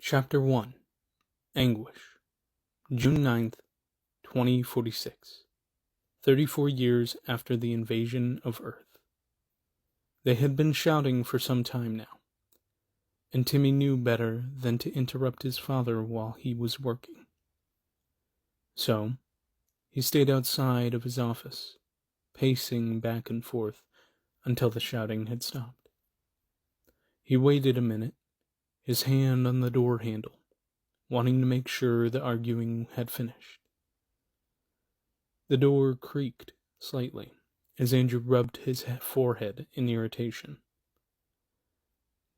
Chapter 1 Anguish June 9th, 2046 34 years after the invasion of Earth. They had been shouting for some time now, and Timmy knew better than to interrupt his father while he was working. So, he stayed outside of his office, pacing back and forth until the shouting had stopped. He waited a minute, his hand on the door handle, wanting to make sure the arguing had finished. The door creaked slightly as Andrew rubbed his forehead in irritation.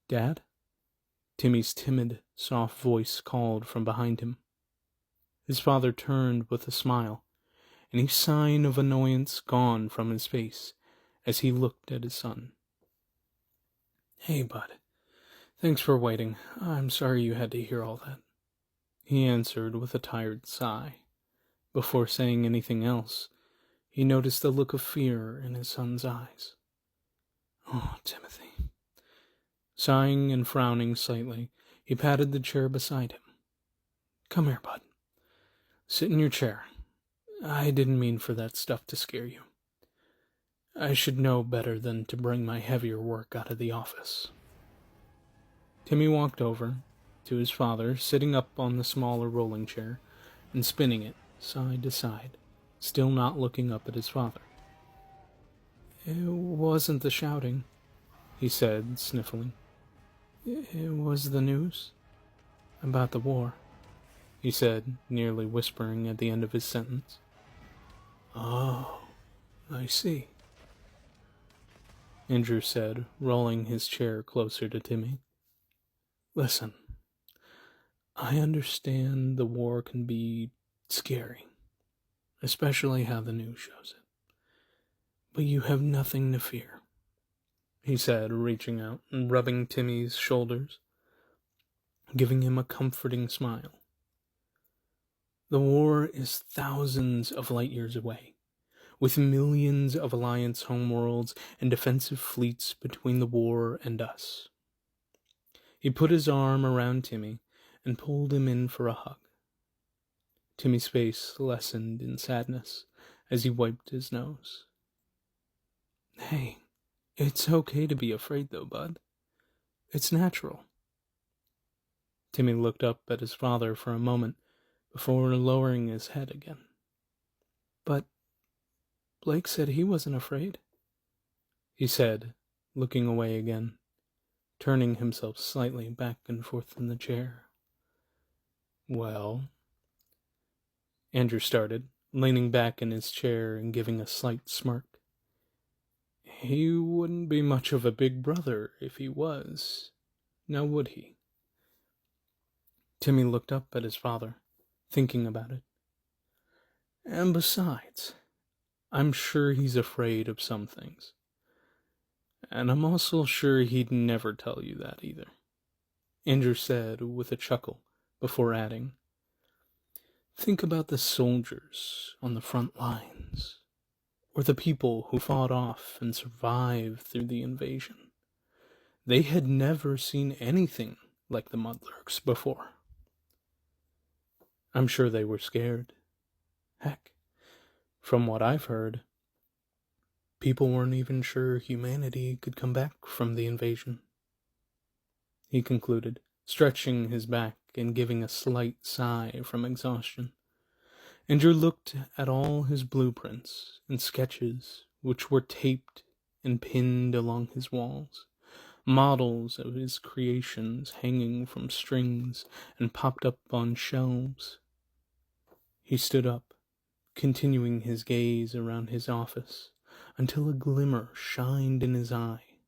"Dad?" Timmy's timid, soft voice called from behind him. His father turned with a smile, any sign of annoyance gone from his face as he looked at his son. "Hey, bud. Thanks for waiting. I'm sorry you had to hear all that," he answered with a tired sigh. Before saying anything else, he noticed the look of fear in his son's eyes. "Oh, Timothy." Sighing and frowning slightly, he patted the chair beside him. "Come here, bud. Sit in your chair. I didn't mean for that stuff to scare you. I should know better than to bring my heavier work out of the office." Timmy walked over to his father, sitting up on the smaller rolling chair and spinning it side to side, still not looking up at his father. "It wasn't the shouting," he said, sniffling. "It was the news about the war," he said, nearly whispering at the end of his sentence. "Oh, I see," Andrew said, rolling his chair closer to Timmy. "Listen, I understand the war can be scary, especially how the news shows it. But you have nothing to fear," he said, reaching out and rubbing Timmy's shoulders, giving him a comforting smile. "The war is thousands of light years away, with millions of Alliance homeworlds and defensive fleets between the war and us." He put his arm around Timmy and pulled him in for a hug. Timmy's face lessened in sadness as he wiped his nose. "Hey, it's okay to be afraid though, bud. It's natural." Timmy looked up at his father for a moment before lowering his head again. "But Blake said he wasn't afraid," he said, looking away again, turning himself slightly back and forth in the chair. "Well," Andrew started, leaning back in his chair and giving a slight smirk. "He wouldn't be much of a big brother if he was, now would he?" Timmy looked up at his father, thinking about it. "And besides, I'm sure he's afraid of some things. And I'm also sure he'd never tell you that either," Andrew said with a chuckle before adding, "Think about the soldiers on the front lines, or the people who fought off and survived through the invasion. They had never seen anything like the mudlarks before. I'm sure they were scared. Heck, from what I've heard, people weren't even sure humanity could come back from the invasion," he concluded, stretching his back and giving a slight sigh from exhaustion. Andrew looked at all his blueprints and sketches which were taped and pinned along his walls, models of his creations hanging from strings and popped up on shelves. He stood up, continuing his gaze around his office until a glimmer shined in his eye,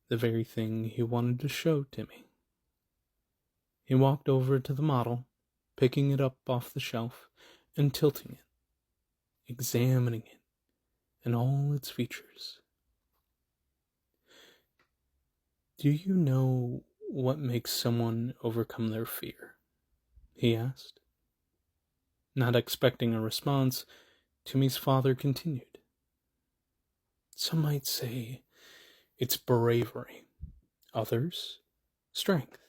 the very thing he wanted to show Timmy. He walked over to the model, picking it up off the shelf and tilting it, examining it and all its features. "Do you know what makes someone overcome their fear?" he asked. Not expecting a response, Timmy's father continued. "Some might say it's bravery, others, strength.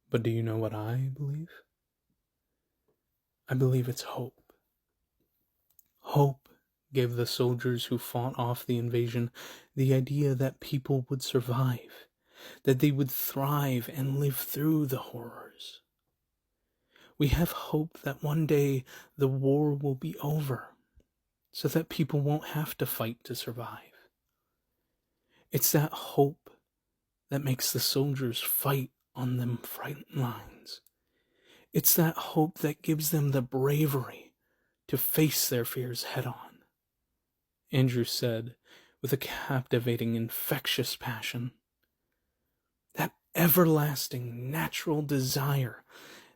But do you know what I believe? I believe it's hope. Hope gave the soldiers who fought off the invasion the idea that people would survive, that they would thrive and live through the horrors. We have hope that one day the war will be over, so that people won't have to fight to survive. It's that hope that makes the soldiers fight on them front lines. It's that hope that gives them the bravery to face their fears head on. Andrew said with a captivating, infectious passion. That everlasting, natural desire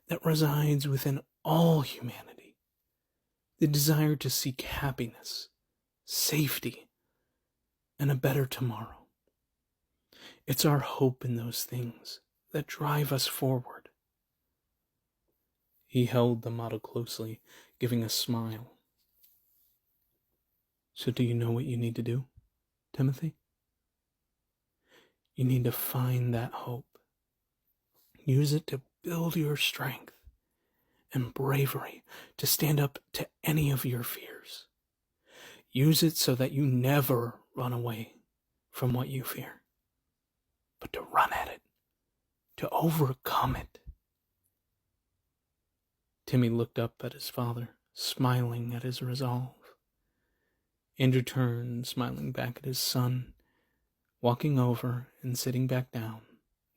that resides within all humanity. The desire to seek happiness, safety, and a better tomorrow. It's our hope in those things that drive us forward. He held the model closely, giving a smile. So do you know what you need to do, Timothy? You need to find that hope. Use it to build your strength and bravery to stand up to any of your fears. Use it so that you never run away from what you fear, but to run at it, to overcome it. Timmy looked up at his father, smiling at his resolve. Andrew turned, smiling back at his son, walking over and sitting back down,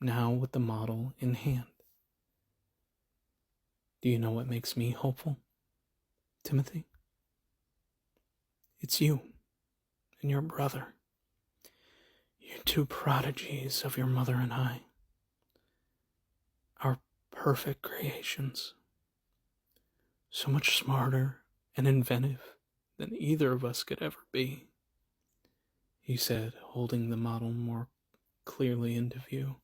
now with the model in hand. Do you know what makes me hopeful, Timothy? It's you and your brother. You two prodigies of your mother and I. Our perfect creations. So much smarter and inventive than either of us could ever be, he said, holding the model more clearly into view.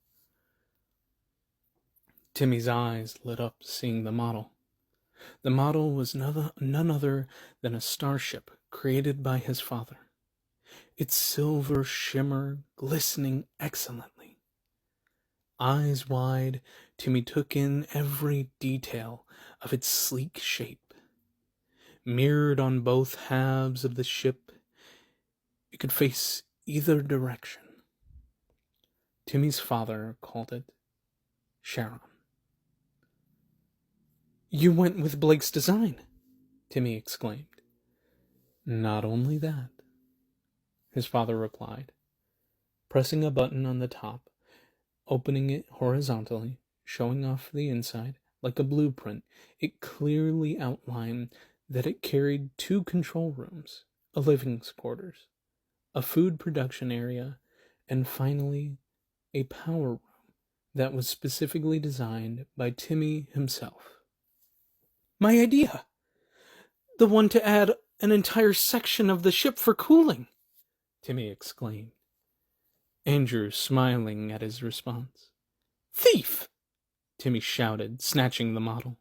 Timmy's eyes lit up seeing the model. The model was none other than a starship created by his father, its silver shimmer glistening excellently. Eyes wide, Timmy took in every detail of its sleek shape. Mirrored on both halves of the ship, it could face either direction. Timmy's father called it Sharon. You went with Blake's design, Timmy exclaimed. Not only that, his father replied, pressing a button on the top, opening it horizontally, showing off the inside. Like a blueprint, it clearly outlined that it carried 2 control rooms, a living quarters, a food production area, and finally, a power room that was specifically designed by Timmy himself. My idea! The one to add an entire section of the ship for cooling, Timmy exclaimed. Andrew smiling at his response. Thief! Timmy shouted, snatching the model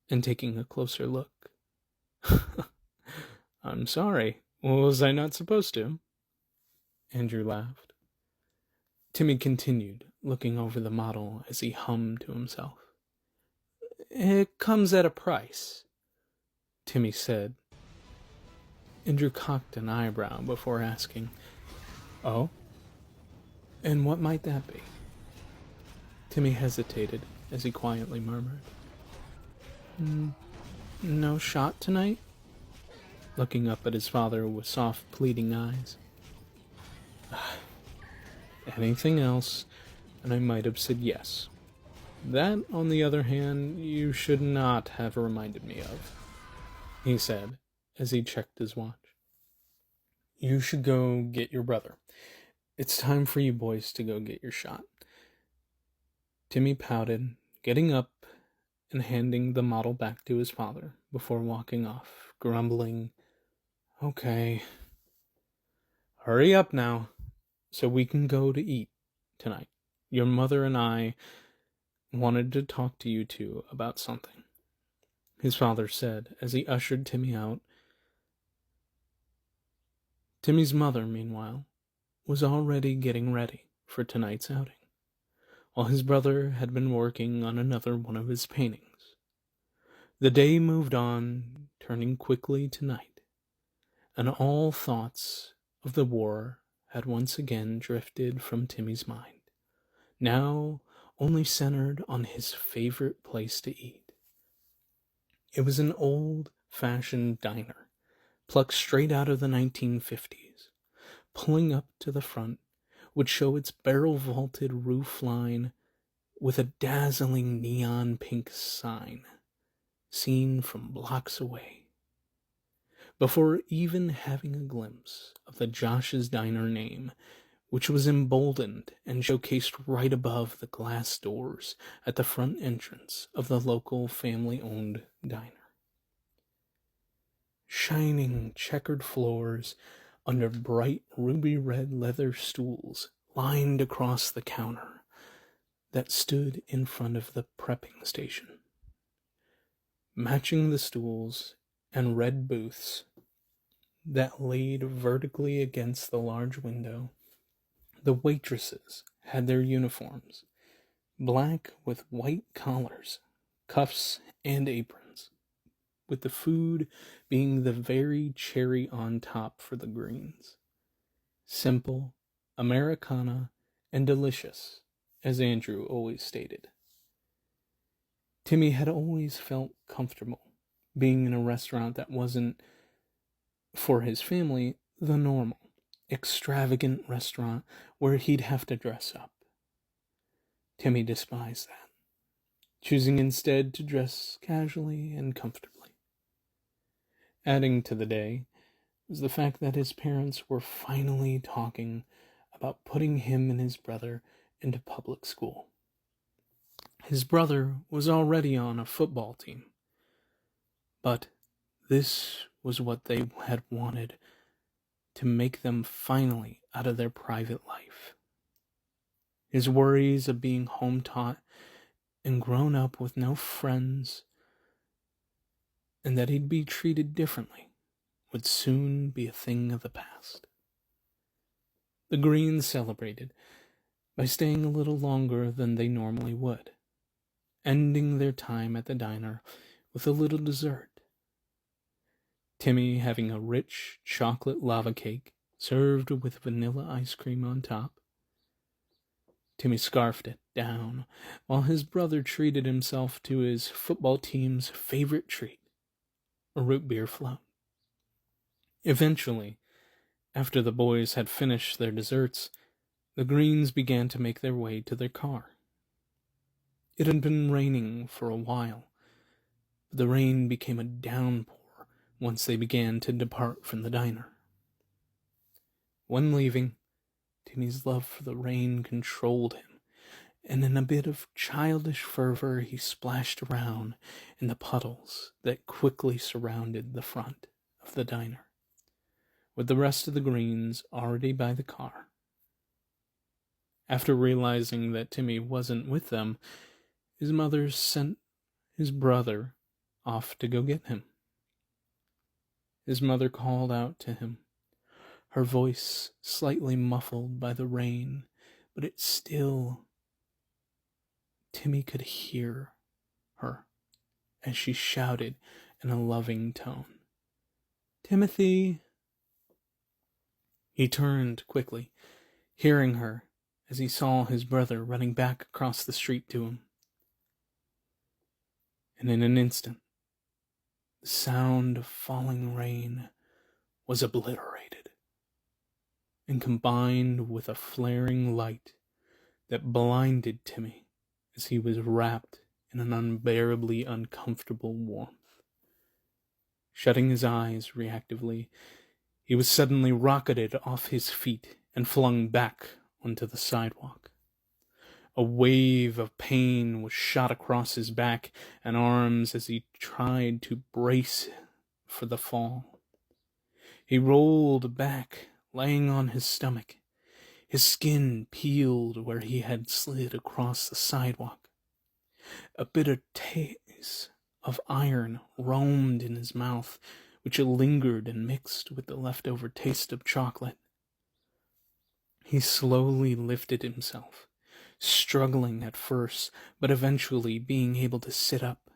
and taking a closer look. I'm sorry. Was I not supposed to? Andrew laughed. Timmy continued, looking over the model as he hummed to himself. It comes at a price, Timmy said. Andrew cocked an eyebrow before asking, Oh? And what might that be? Timmy hesitated as he quietly murmured, No shot tonight? Looking up at his father with soft, pleading eyes. Anything else, and I might have said yes. That, on the other hand, you should not have reminded me of, he said, as he checked his watch. You should go get your brother. It's time for you boys to go get your shot. Timmy pouted, getting up and handing the model back to his father before walking off, grumbling, Okay. Hurry up now, so we can go to eat tonight. Your mother and I wanted to talk to you two about something, his father said as he ushered Timmy out. Timmy's mother, meanwhile, was already getting ready for tonight's outing. while his brother had been working on another one of his paintings. The day moved on, turning quickly to night, and all thoughts of the war had once again drifted from Timmy's mind, now only centered on his favorite place to eat. It was an old-fashioned diner, plucked straight out of the 1950s. Pulling up to the front would show its barrel-vaulted roof line with a dazzling neon pink sign, seen from blocks away. Before even having a glimpse of the Josh's Diner name, which was emboldened and showcased right above the glass doors at the front entrance of the local family-owned diner. Shining checkered floors under bright ruby-red leather stools lined across the counter that stood in front of the prepping station. Matching the stools and red booths that laid vertically against the large window, the waitresses had their uniforms, black with white collars, cuffs, and aprons, with the food being the very cherry on top for the greens. Simple, Americana, and delicious, as Andrew always stated. Timmy had always felt comfortable being in a restaurant that wasn't, for his family, the normal, extravagant restaurant where he'd have to dress up. Timmy despised that, choosing instead to dress casually and comfortably. Adding to the day was the fact that his parents were finally talking about putting him and his brother into public school. His brother was already on a football team, but this was what they had wanted to make them finally out of their private life. His worries of being home taught and grown up with no friends, and that he'd be treated differently, would soon be a thing of the past. The Greens celebrated by staying a little longer than they normally would, ending their time at the diner with a little dessert. Timmy having a rich chocolate lava cake served with vanilla ice cream on top. Timmy scarfed it down, while his brother treated himself to his football team's favorite treat, a root beer float. Eventually, after the boys had finished their desserts, the Greens began to make their way to their car. It had been raining for a while, but the rain became a downpour once they began to depart from the diner. When leaving, Timmy's love for the rain controlled him, and in a bit of childish fervor he splashed around in the puddles that quickly surrounded the front of the diner, with the rest of the Greens already by the car. After realizing that Timmy wasn't with them, his mother sent his brother off to go get him. His mother called out to him, her voice slightly muffled by the rain, but it still... Timmy could hear her as she shouted in a loving tone, "Timothy!" He turned quickly, hearing her as he saw his brother running back across the street to him. And in an instant, the sound of falling rain was obliterated, and combined with a flaring light that blinded Timmy as he was wrapped in an unbearably uncomfortable warmth. Shutting his eyes reactively, he was suddenly rocketed off his feet and flung back onto the sidewalk. A wave of pain was shot across his back and arms as he tried to brace for the fall. He rolled back, laying on his stomach, his skin peeled where he had slid across the sidewalk. A bitter taste of iron roamed in his mouth, which lingered and mixed with the leftover taste of chocolate. He slowly lifted himself, struggling at first, but eventually being able to sit up.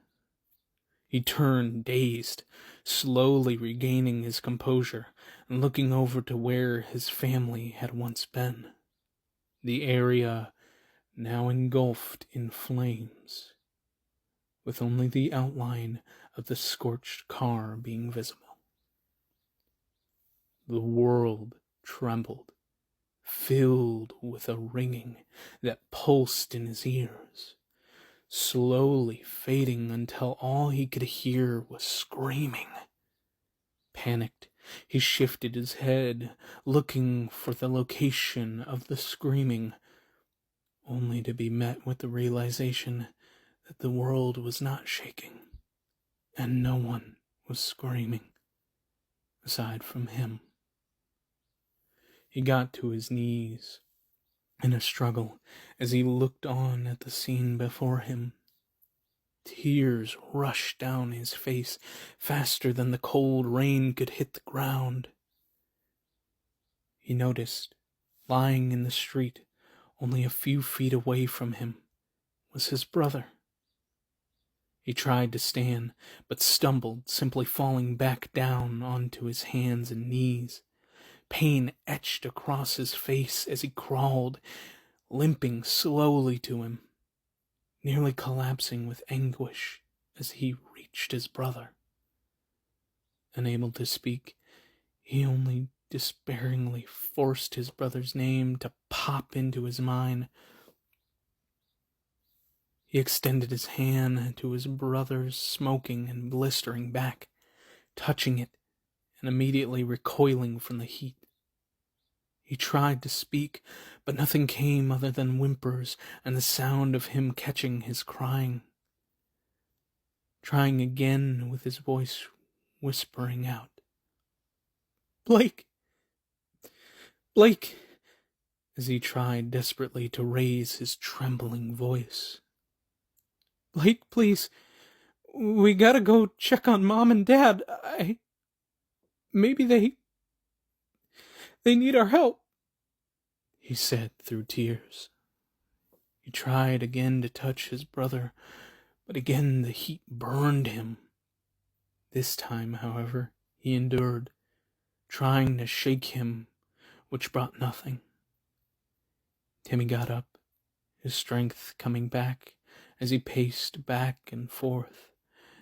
He turned, dazed, slowly regaining his composure and looking over to where his family had once been. The area now engulfed in flames, with only the outline of the scorched car being visible. The world trembled, filled with a ringing that pulsed in his ears, slowly fading until all he could hear was screaming. Panicked, he shifted his head, looking for the location of the screaming, only to be met with the realization that the world was not shaking, and no one was screaming, aside from him. He got to his knees in a struggle as he looked on at the scene before him. Tears rushed down his face faster than the cold rain could hit the ground. He noticed, lying in the street, only a few feet away from him, was his brother. He tried to stand, but stumbled, simply falling back down onto his hands and knees. Pain etched across his face as he crawled, limping slowly to him, nearly collapsing with anguish as he reached his brother. Unable to speak, he only despairingly forced his brother's name to pop into his mind. He extended his hand to his brother's smoking and blistering back, touching it and immediately recoiling from the heat. He tried to speak, but nothing came other than whimpers and the sound of him catching his crying. Trying again with his voice whispering out, "Blake! Blake!" as he tried desperately to raise his trembling voice. "Blake, please, we gotta go check on Mom and Dad. Maybe they need our help," he said through tears. He tried again to touch his brother, but again the heat burned him. This time, however, he endured, trying to shake him, which brought nothing. Timmy got up, his strength coming back as he paced back and forth,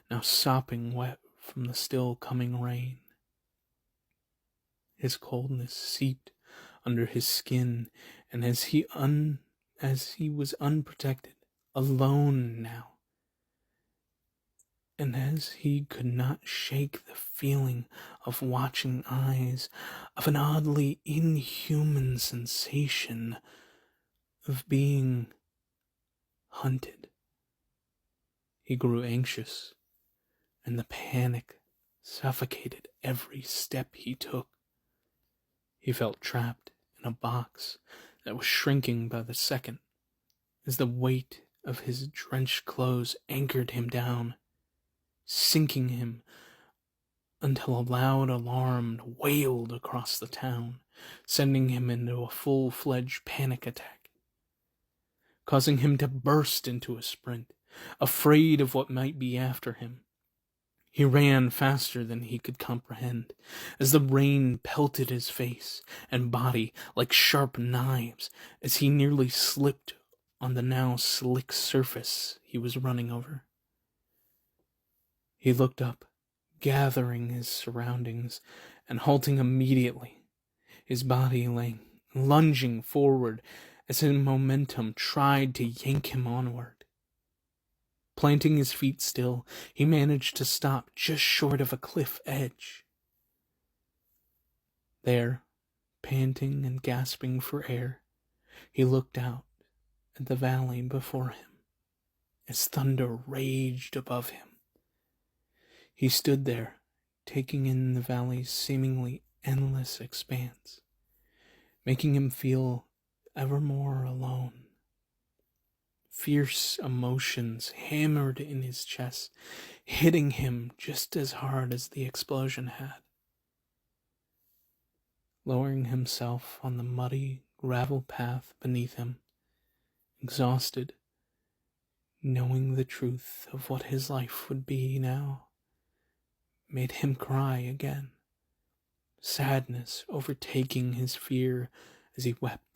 now sopping wet from the still coming rain. His coldness seeped under his skin, and as he was unprotected, alone now, and as he could not shake the feeling of watching eyes, of an oddly inhuman sensation of being hunted, he grew anxious, and the panic suffocated every step he took. He felt trapped in a box that was shrinking by the second, as the weight of his drenched clothes anchored him down, sinking him until a loud alarm wailed across the town, sending him into a full-fledged panic attack, causing him to burst into a sprint, afraid of what might be after him. He ran faster than he could comprehend, as the rain pelted his face and body like sharp knives as he nearly slipped on the now slick surface he was running over. He looked up, gathering his surroundings, and halting immediately, his body lunging forward as his momentum tried to yank him onward. Planting his feet still, he managed to stop just short of a cliff edge. There, panting and gasping for air, he looked out at the valley before him, as thunder raged above him. He stood there, taking in the valley's seemingly endless expanse, making him feel ever more alone. Fierce emotions hammered in his chest, hitting him just as hard as the explosion had. Lowering himself on the muddy gravel path beneath him, exhausted, knowing the truth of what his life would be now made him cry again, sadness overtaking his fear as he wept